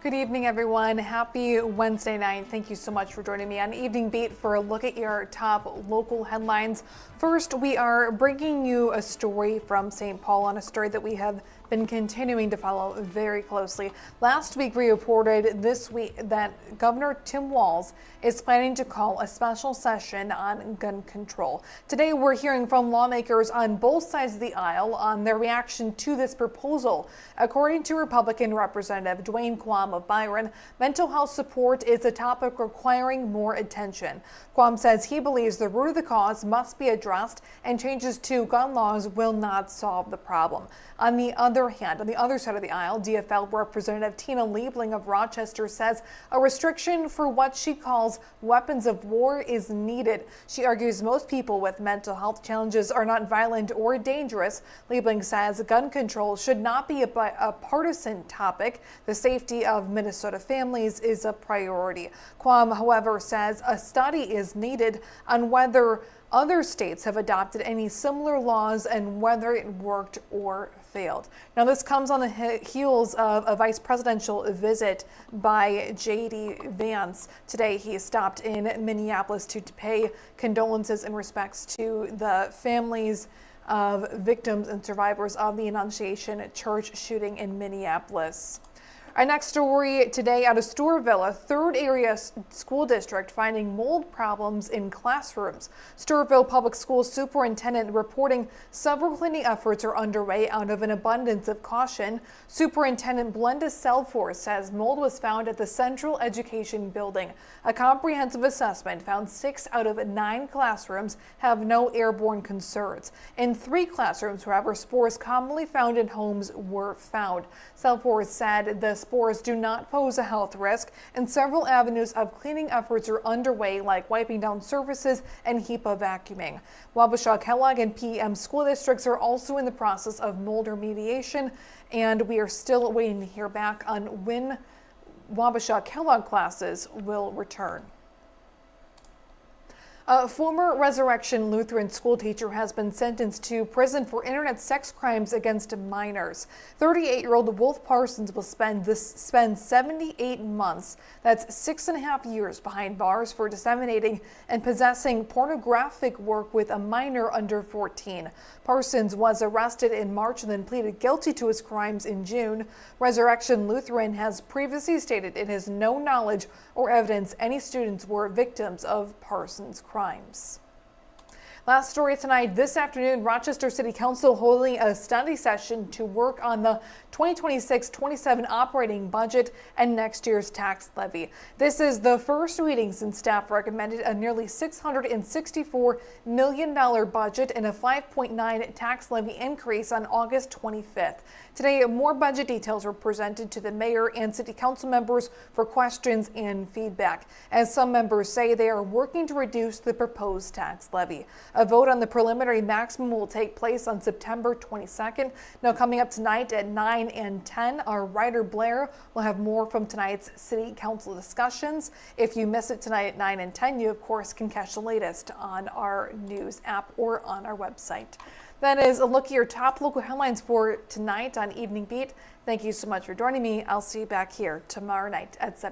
Good evening, everyone. Happy Wednesday night. Thank you so much for joining me on Evening Beat for a look at your top local headlines. First, we are bringing you a story from St. Paul, on a story that we have been continuing to follow very closely. Last week, we reported this week that Governor Tim Walz is planning to call a special session on gun control. Today, we're hearing from lawmakers on both sides of the aisle on their reaction to this proposal. According to Republican Representative Dwayne Quam of Byron, mental health support is a topic requiring more attention. Quam says he believes the root of the cause must be addressed, and changes to gun laws will not solve the problem. On the other hand, on the other side of the aisle, DFL Representative Tina Liebling of Rochester says a restriction for what she calls weapons of war is needed. She argues most people with mental health challenges are not violent or dangerous. Liebling says gun control should not be a partisan topic. The safety of Minnesota families is a priority. Quam, however, says a study is needed on whether other states have adopted any similar laws and whether it worked or failed. Now, this comes on the heels of a vice presidential visit by J.D. Vance. Today, he stopped in Minneapolis to pay condolences and respects to the families of victims and survivors of the Annunciation Church shooting in Minneapolis. Our next story today out of Storeville, a third area school district finding mold problems in classrooms. Storeville Public Schools superintendent reporting several cleaning efforts are underway out of an abundance of caution. Superintendent Blenda Selfor says mold was found at the Central Education Building. A comprehensive assessment found 6 out of 9 classrooms have no airborne concerns. In 3 classrooms, however, spores commonly found in homes were found. Selfor said the spores do not pose a health risk, and several avenues of cleaning efforts are underway, like wiping down surfaces and HEPA vacuuming. Wabasha, Kellogg, and PM school districts are also in the process of mold remediation, and we are still waiting to hear back on when Wabasha Kellogg classes will return. A former Resurrection Lutheran school teacher has been sentenced to prison for internet sex crimes against minors. 38-year-old Wolf Parsons will spend 78 months, that's 6.5 years, behind bars for disseminating and possessing pornographic work with a minor under 14. Parsons was arrested in March and then pleaded guilty to his crimes in June. Resurrection Lutheran has previously stated it has no knowledge or evidence any students were victims of Parsons' crimes. Last story tonight. This afternoon, Rochester City Council holding a study session to work on the 2026-27 operating budget and next year's tax levy. This is the first meeting since staff recommended a nearly $664 million budget and a 5.9 tax levy increase on August 25th. Today, more budget details were presented to the mayor and city council members for questions and feedback, as some members say they are working to reduce the proposed tax levy. A vote on the preliminary maximum will take place on September 22nd. Now, coming up tonight at 9 and 10, our writer Blair will have more from tonight's city council discussions. If you miss it tonight at 9 and 10, you of course can catch the latest on our news app or on our website. That is a look at your top local headlines for tonight on Evening Beat. Thank you so much for joining me. I'll see you back here tomorrow night at 7.